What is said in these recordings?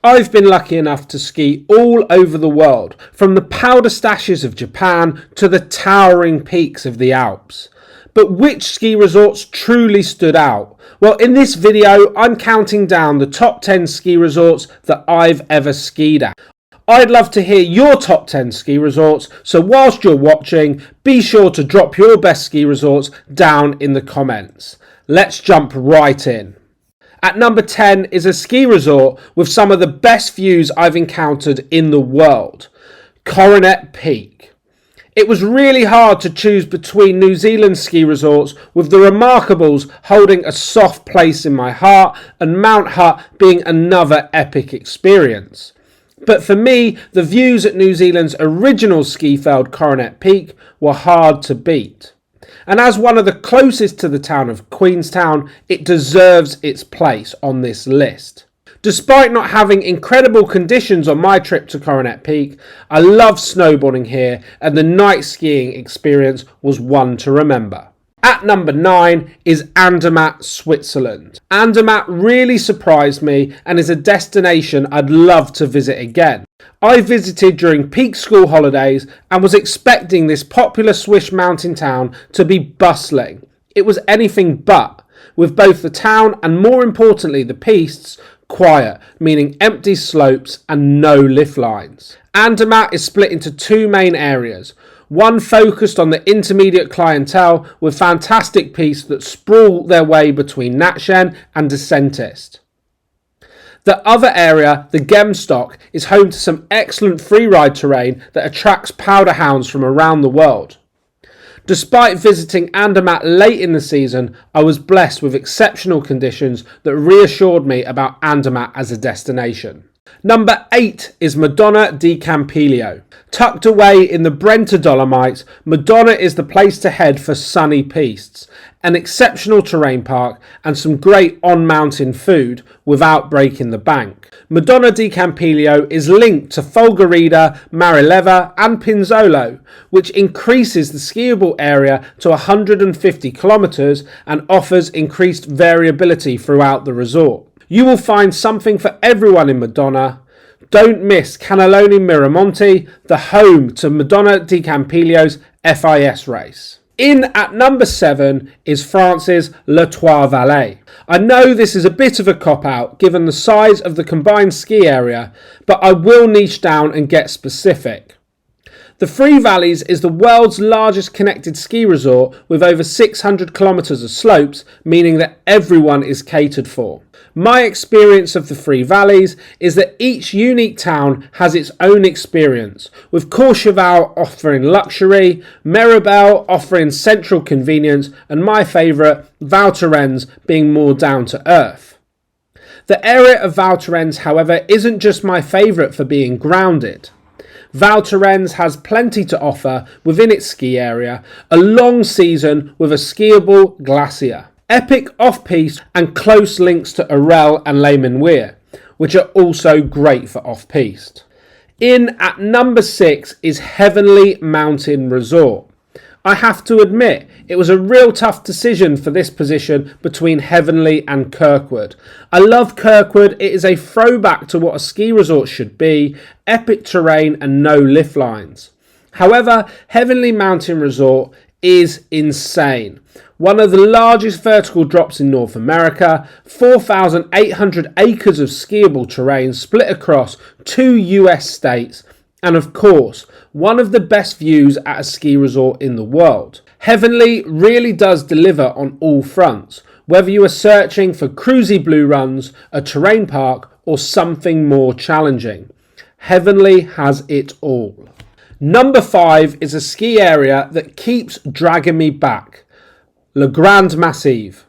I've been lucky enough to ski all over the world, from the powder stashes of Japan to the towering peaks of the Alps. But which ski resorts truly stood out? Well, in this video, I'm counting down the top 10 ski resorts that I've ever skied at. I'd love to hear your top 10 ski resorts, so whilst you're watching, be sure to drop your best ski resorts down in the comments. Let's jump right in. At number 10 is a ski resort with some of the best views I've encountered in the world, Coronet Peak. It was really hard to choose between New Zealand ski resorts, with the Remarkables holding a soft place in my heart and Mount Hutt being another epic experience. But for me, the views at New Zealand's original ski-feld Coronet Peak were hard to beat. And as one of the closest to the town of Queenstown, it deserves its place on this list. Despite not having incredible conditions on my trip to Coronet Peak, I loved snowboarding here, and the night skiing experience was one to remember. At number 9 is Andermatt, Switzerland. Andermatt really surprised me and is a destination I'd love to visit again. I visited during peak school holidays and was expecting this popular Swiss mountain town to be bustling. It was anything but, with both the town and more importantly the pistes quiet, meaning empty slopes and no lift lines. Andermatt is split into two main areas. One focused on the intermediate clientele with fantastic pistes that sprawl their way between Natchen and Descentist. The other area, the Gemstock, is home to some excellent freeride terrain that attracts powder hounds from around the world. Despite visiting Andermatt late in the season, I was blessed with exceptional conditions that reassured me about Andermatt as a destination. Number 8 is Madonna di Campiglio. Tucked away in the Brenta Dolomites, Madonna is the place to head for sunny pistes, an exceptional terrain park and some great on-mountain food without breaking the bank. Madonna di Campiglio is linked to Folgorida, Marileva and Pinzolo, which increases the skiable area to 150 kilometres and offers increased variability throughout the resort. You will find something for everyone in Madonna. Don't miss Cannelloni Miramonti, the home to Madonna di Campiglio's FIS race. In at number 7 is France's Les Trois Vallées. I know this is a bit of a cop-out given the size of the combined ski area, but I will niche down and get specific. The Three Valleys is the world's largest connected ski resort with over 600 kilometres of slopes, meaning that everyone is catered for. My experience of the Three Valleys is that each unique town has its own experience, with Courchevel offering luxury, Méribel offering central convenience, and my favourite, Val Thorens, being more down to earth. The area of Val Thorens, however, isn't just my favourite for being grounded. Val Thorens has plenty to offer within its ski area, a long season with a skiable glacier, epic off-piste and close links to Orel and Les Menuires, which are also great for off-piste. In at number 6 is Heavenly Mountain Resort. I have to admit, it was a real tough decision for this position between Heavenly and Kirkwood. I love Kirkwood, it is a throwback to what a ski resort should be, epic terrain and no lift lines. However, Heavenly Mountain Resort is insane. One of the largest vertical drops in North America, 4,800 acres of skiable terrain split across 2 US states, and of course, one of the best views at a ski resort in the world. Heavenly really does deliver on all fronts, whether you are searching for cruisy blue runs, a terrain park, or something more challenging. Heavenly has it all. Number 5 is a ski area that keeps dragging me back, Le Grand Massif.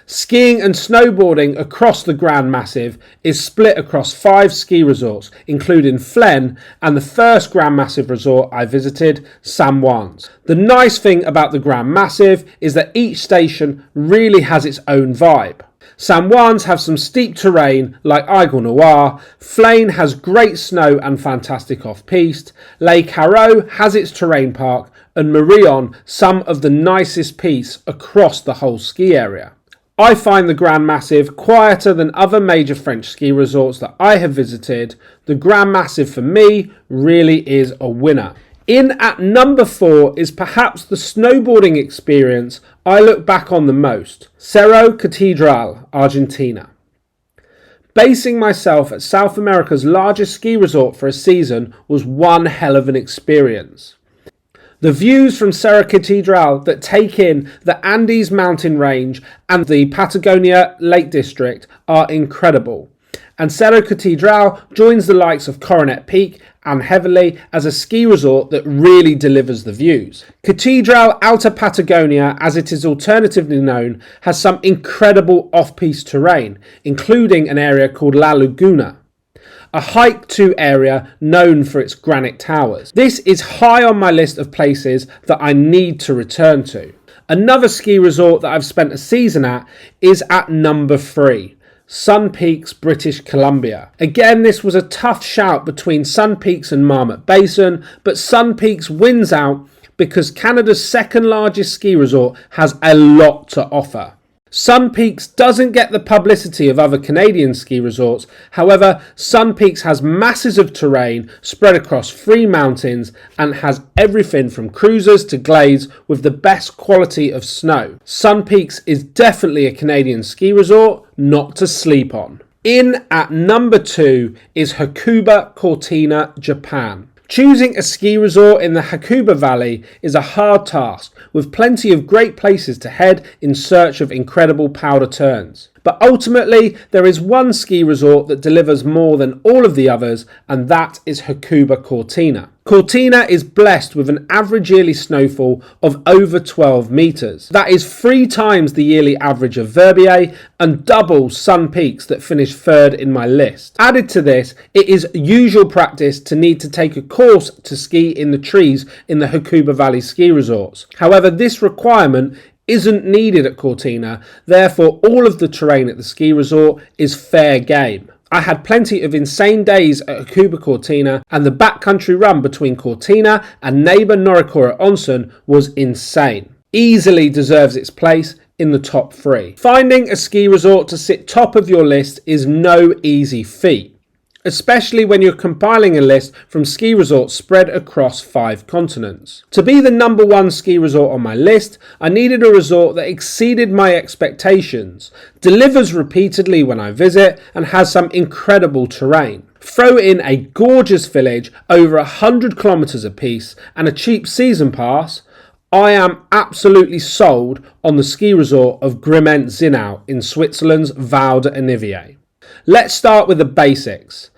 Skiing and snowboarding across the Grand Massif is split across 5 ski resorts, including Flen and the first Grand Massif resort I visited, St. Juan's. The nice thing about the Grand Massif is that each station really has its own vibe. St. Juan's have some steep terrain like Aigle Noir, Flaine has great snow and fantastic off-piste, Les Carreaux has its terrain park, and Marion some of the nicest pistes across the whole ski area. I find the Grand Massif quieter than other major French ski resorts that I have visited. The Grand Massif for me really is a winner. In at number 4 is perhaps the snowboarding experience I look back on the most. Cerro, Catedral, Argentina. Basing myself at South America's largest ski resort for a season was one hell of an experience. The views from Cerro Catedral that take in the Andes mountain range and the Patagonia Lake District are incredible. And Cerro Catedral joins the likes of Coronet Peak and Heavily as a ski resort that really delivers the views. Catedral Alta Patagonia, as it is alternatively known, has some incredible off-piste terrain, including an area called La Laguna, a hike-to area known for its granite towers. This is high on my list of places that I need to return to. Another ski resort that I've spent a season at is at number 3. Sun Peaks, British Columbia. Again, this was a tough shout between Sun Peaks and Marmot Basin, but Sun Peaks wins out because Canada's second largest ski resort has a lot to offer. Sun Peaks doesn't get the publicity of other Canadian ski resorts. However, Sun Peaks has masses of terrain spread across 3 mountains and has everything from cruisers to glades with the best quality of snow. Sun Peaks is definitely a Canadian ski resort not to sleep on. In at number 2 is Hakuba, Cortina, Japan. Choosing a ski resort in the Hakuba Valley is a hard task, with plenty of great places to head in search of incredible powder turns. But ultimately, there is one ski resort that delivers more than all of the others, and that is Hakuba Cortina. Cortina is blessed with an average yearly snowfall of over 12 metres. That is 3 times the yearly average of Verbier and double Sun Peaks that finished 3rd in my list. Added to this, it is usual practice to need to take a course to ski in the trees in the Hakuba Valley ski resorts. However, this requirement isn't needed at Cortina, therefore all of the terrain at the ski resort is fair game. I had plenty of insane days at Hakuba Cortina, and the backcountry run between Cortina and neighbour Norikora Onsen was insane. Easily deserves its place in the top 3. Finding a ski resort to sit top of your list is no easy feat, especially when you're compiling a list from ski resorts spread across 5 continents. To be the number 1 ski resort on my list, I needed a resort that exceeded my expectations, delivers repeatedly when I visit, and has some incredible terrain. Throw in a gorgeous village, over 100 kilometres apiece, and a cheap season pass, I am absolutely sold on the ski resort of Grimentz-Zinal in Switzerland's Val d'Anivier. Let's start with the basics.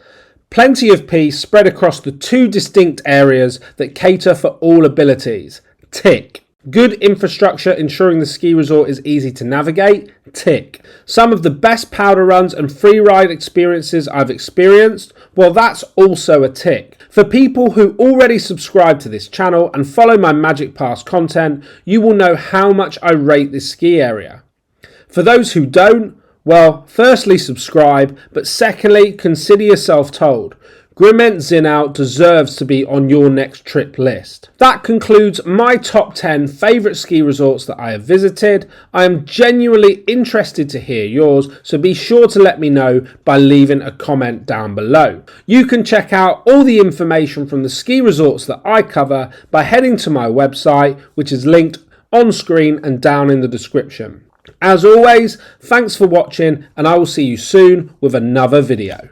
Plenty of piste spread across the 2 distinct areas that cater for all abilities. Tick. Good infrastructure ensuring the ski resort is easy to navigate. Tick. Some of the best powder runs and free ride experiences I've experienced. Well, that's also a tick. For people who already subscribe to this channel and follow my Magic Pass content, you will know how much I rate this ski area. For those who don't, well, firstly subscribe, but secondly consider yourself told. Grimentz-Zinal deserves to be on your next trip list. That concludes my top 10 favourite ski resorts that I have visited. I am genuinely interested to hear yours, so be sure to let me know by leaving a comment down below. You can check out all the information from the ski resorts that I cover by heading to my website, which is linked on screen and down in the description. As always, thanks for watching, and I will see you soon with another video.